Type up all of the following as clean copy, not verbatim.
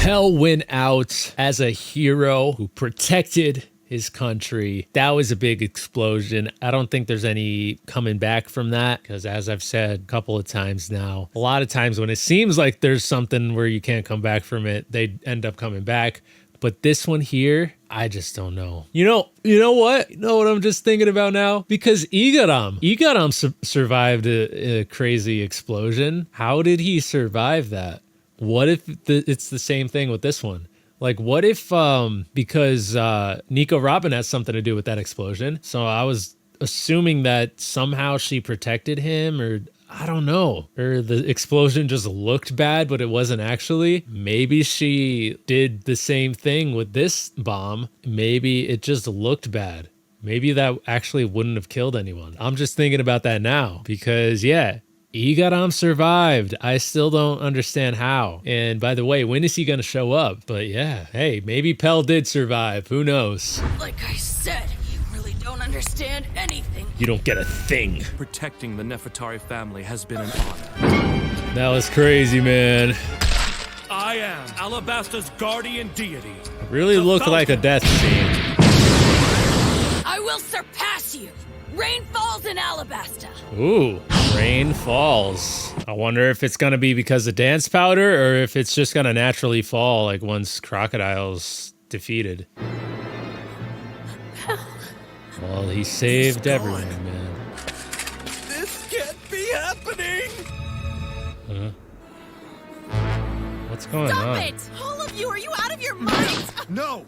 Pell went out as a hero who protected his country. That was a big explosion. I don't think there's any coming back from that because, as I've said a couple of times now, a lot of times when it seems like there's something where you can't come back from it, they end up coming back. But this one here, I just don't know. You know what? You know what I'm just thinking about now? Because Igaram survived a crazy explosion. How did he survive that? What if it's the same thing with this one? Like, what if, because Nico Robin has something to do with that explosion. So I was assuming that somehow she protected him, or I don't know. Or the explosion just looked bad, but it wasn't actually. Maybe she did the same thing with this bomb. Maybe it just looked bad. Maybe that actually wouldn't have killed anyone. I'm just thinking about that now because, yeah. Igaram survived. I still don't understand how. And by the way, when is he going to show up? But yeah, hey, maybe Pell did survive. Who knows? Like I said, you really don't understand anything. You don't get a thing. Protecting the Nefertari family has been an honor. That was crazy, man. I am Alabasta's guardian deity. It really looked like a death scene. I will surpass you. Rain falls in Alabasta. Ooh, rain falls. I wonder if it's gonna be because of dance powder or if it's just gonna naturally fall like once Crocodile's defeated. Well, he saved everyone, man. This can't be happening! Huh? What's going on? Stop it! All of you, are you out of your minds? No!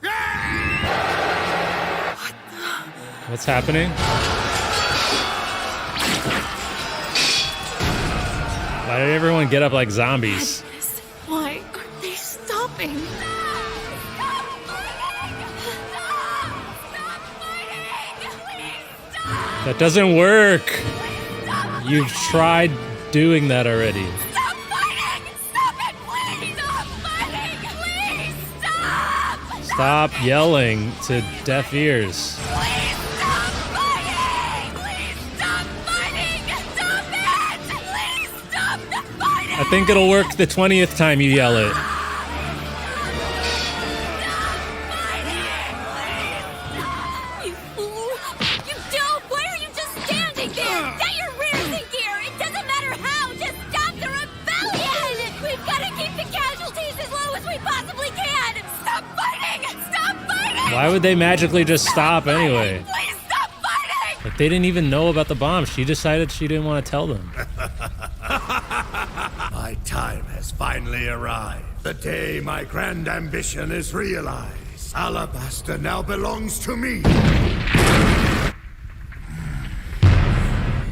What's happening? Why did everyone get up like zombies? Goodness, why aren't they stopping? That doesn't work. You've tried doing that already. Stop fighting! Stop it, please! Stop fighting! Please stop! Stop yelling to deaf ears. Please stop fighting! Please stop fighting! Stop it! Please stop the fighting! I think it'll work the 20th time you yell it. You fool! You dope! Why are you just standing there? Get your rears in gear! It doesn't matter how! Just stop the rebellion! We've got to keep the casualties as low as we possibly can! Stop fighting! Stop fighting! Why would they magically just stop anyway? Please stop fighting! Like, they didn't even know about the bomb. She decided she didn't want to tell them. My time has finally arrived. The day my grand ambition is realized. Alabasta now belongs to me.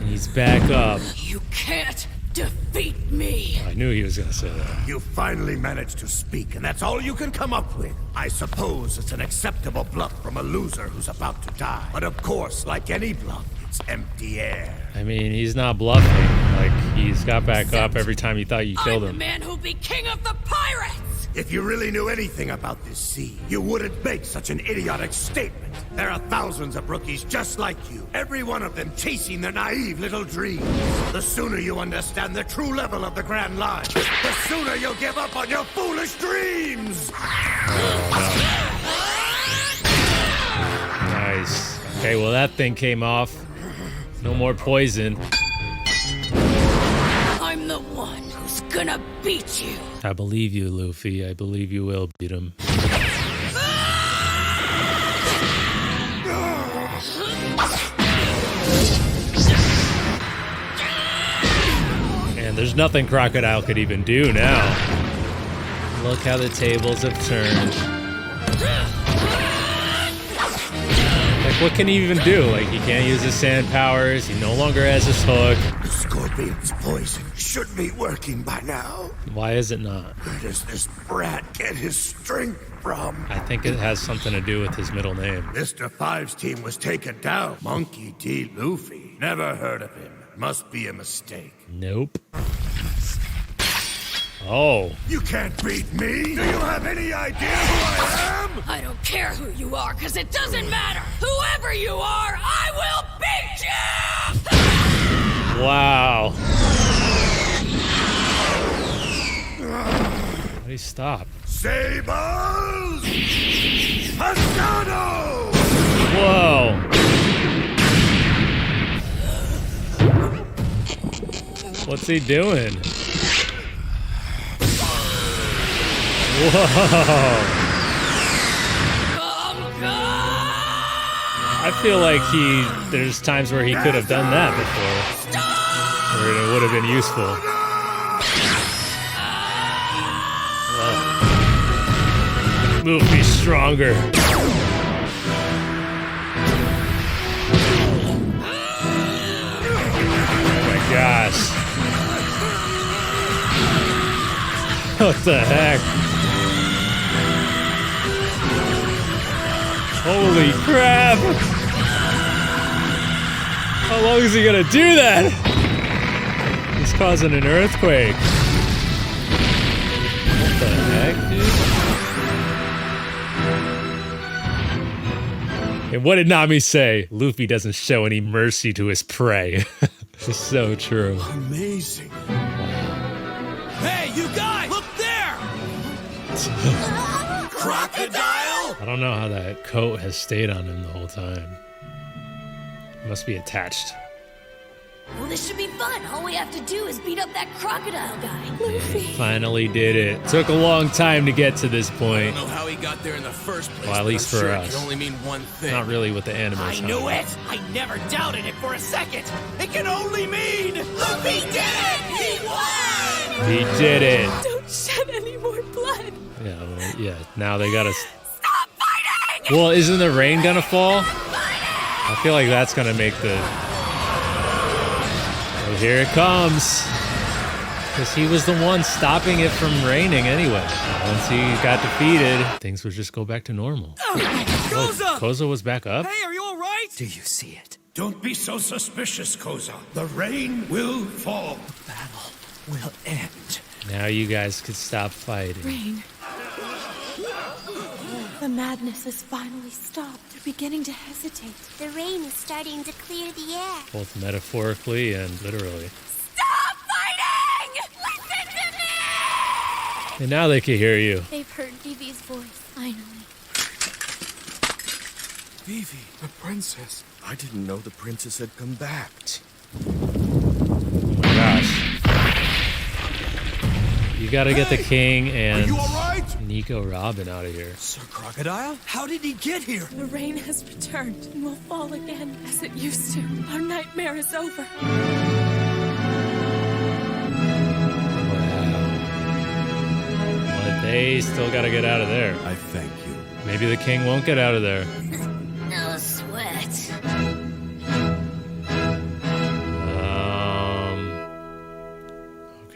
He's back up. You can't defeat me! I knew he was going to say that. You finally managed to speak, and that's all you can come up with. I suppose it's an acceptable bluff from a loser who's about to die. But of course, like any bluff, it's empty air. I mean, he's not bluffing. Like, he's got back up every time you thought you killed I'm him. the man who'll be king of the pirates! If you really knew anything about this sea, you wouldn't make such an idiotic statement. There are thousands of rookies just like you, every one of them chasing their naive little dreams. The sooner you understand the true level of the Grand Line, the sooner you'll give up on your foolish dreams! Nice. Okay, well, that thing came off. No more poison. I'm the one who's gonna beat you. I believe you, Luffy. I believe you will beat him. And there's nothing Crocodile could even do now. Look how the tables have turned. Like, what can he even do? Like, he can't use his sand powers. He no longer has his hook. The Scorpion's poison should be working by now. Why is it not? Where does this brat get his strength from? I think it has something to do with his middle name. Mr. Five's team was taken down. Monkey D. Luffy. Never heard of him. Must be a mistake. Nope. Oh. You can't beat me! Do you have any idea who I am? I don't care who you are, because it doesn't matter. Whoever you are, I will beat you! Wow. How do you stop? Sables! Pasado! Whoa. What's he doing? Whoa. I feel like there's times where he could have done that before. Where it would have been useful. Whoa. Move me stronger. Oh my gosh. What the heck? Holy crap! How long is he gonna do that? He's causing an earthquake. What the heck, dude? And what did Nami say? Luffy doesn't show any mercy to his prey. It's so true. Amazing. Hey, you guys! Look there! Crocodile? I don't know how that coat has stayed on him the whole time. It must be attached. Well, this should be fun. All we have to do is beat up that crocodile guy. He finally did it. Took a long time to get to this I point. don't know how he got there in the first place. Well, at but least I'm for sure us. It can only mean one thing. Not really what the anime I is. knew it! I never doubted it for a second! It can only mean Luffy did it! He won! He did it. Don't shed any more blood. Yeah, well, yeah. Now they gotta. Stop fighting! Well, isn't the rain gonna fall? I feel like that's gonna make the. Oh, here it comes. Because he was the one stopping it from raining anyway. Once he got defeated, things would just go back to normal. Koza! Koza was back up. Hey, are you alright? Do you see it? Don't be so suspicious, Koza. The rain will fall. Battle will end. Now you guys could stop fighting. Rain. The madness has finally stopped. They're beginning to hesitate. The rain is starting to clear the air. Both metaphorically and literally. Stop fighting! Listen to me! And now they can hear you. They've heard Vivi's voice, finally. Vivi, the princess. I didn't know the princess had come back. Oh my gosh. You gotta get the king and you all right? Nico Robin out of here. Sir Crocodile? How did he get here? The rain has returned and will fall again as it used to. Our nightmare is over. Wow. But they still gotta get out of there. I thank you. Maybe the king won't get out of there. No sweat.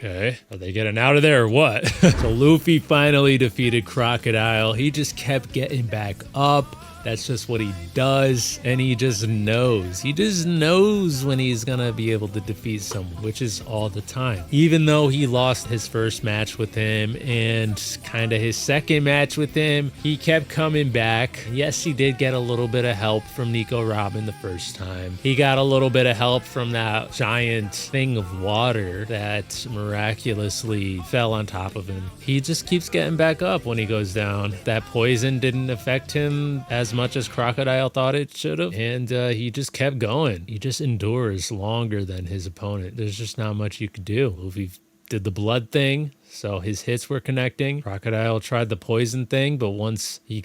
Okay. Are they getting out of there or what? So Luffy finally defeated Crocodile. He just kept getting back up. That's just what he does. And he just knows. He just knows when he's gonna be able to defeat someone, which is all the time. Even though he lost his first match with him and kind of his second match with him, he kept coming back. Yes, he did get a little bit of help from Nico Robin the first time. He got a little bit of help from that giant thing of water that miraculously fell on top of him. He just keeps getting back up when he goes down. That poison didn't affect him as much as Crocodile thought it should have, and he just kept going. He just endures longer than his opponent. There's just not much you could do. Luffy did the blood thing, so his hits were connecting. Crocodile tried the poison thing, but once he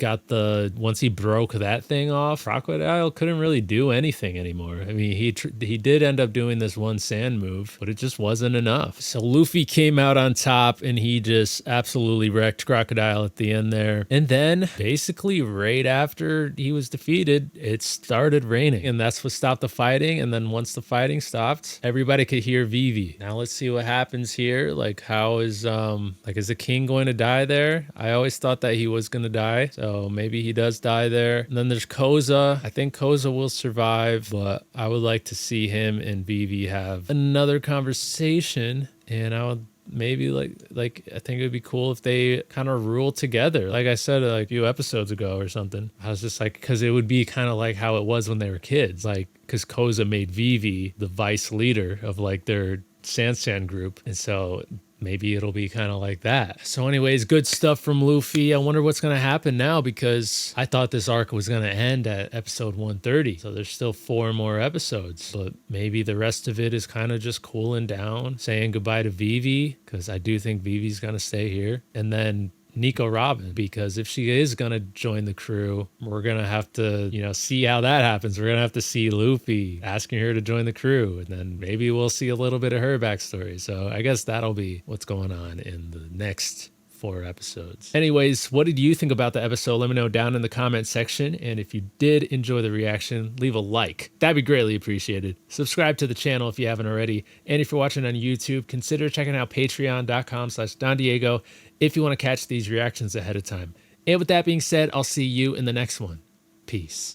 broke that thing off, Crocodile couldn't really do anything anymore. I mean, he did end up doing this one sand move, but it just wasn't enough. So Luffy came out on top, and he just absolutely wrecked Crocodile at the end there. And then, basically, right after he was defeated, it started raining, and that's what stopped the fighting. And then once the fighting stopped, everybody could hear Vivi. Now let's see what happens here. Like, how is is the king going to die there? I always thought that he was going to die, so maybe he does die there. And then there's Koza. I think Koza will survive, but I would like to see him and Vivi have another conversation, and I would maybe like I think it would be cool if they kind of rule together. Like I said like a few episodes ago or something. I was just like, because it would be kind of like how it was when they were kids. Like, because Koza made Vivi the vice leader of like their Sand group, and so maybe it'll be kind of like that. So anyways, good stuff from Luffy. I wonder what's going to happen now, because I thought this arc was going to end at episode 130. So there's still 4 more episodes, but maybe the rest of it is kind of just cooling down, saying goodbye to Vivi, because I do think Vivi's going to stay here. And then Nico Robin, because if she is going to join the crew, we're going to have to, see how that happens. We're going to have to see Luffy asking her to join the crew, and then maybe we'll see a little bit of her backstory. So I guess that'll be what's going on in the next 4 episodes. Anyways, what did you think about the episode? Let me know down in the comment section. And if you did enjoy the reaction, leave a like. That'd be greatly appreciated. Subscribe to the channel if you haven't already. And if you're watching on YouTube, consider checking out patreon.com/DonDiego if you want to catch these reactions ahead of time. And with that being said, I'll see you in the next one. Peace.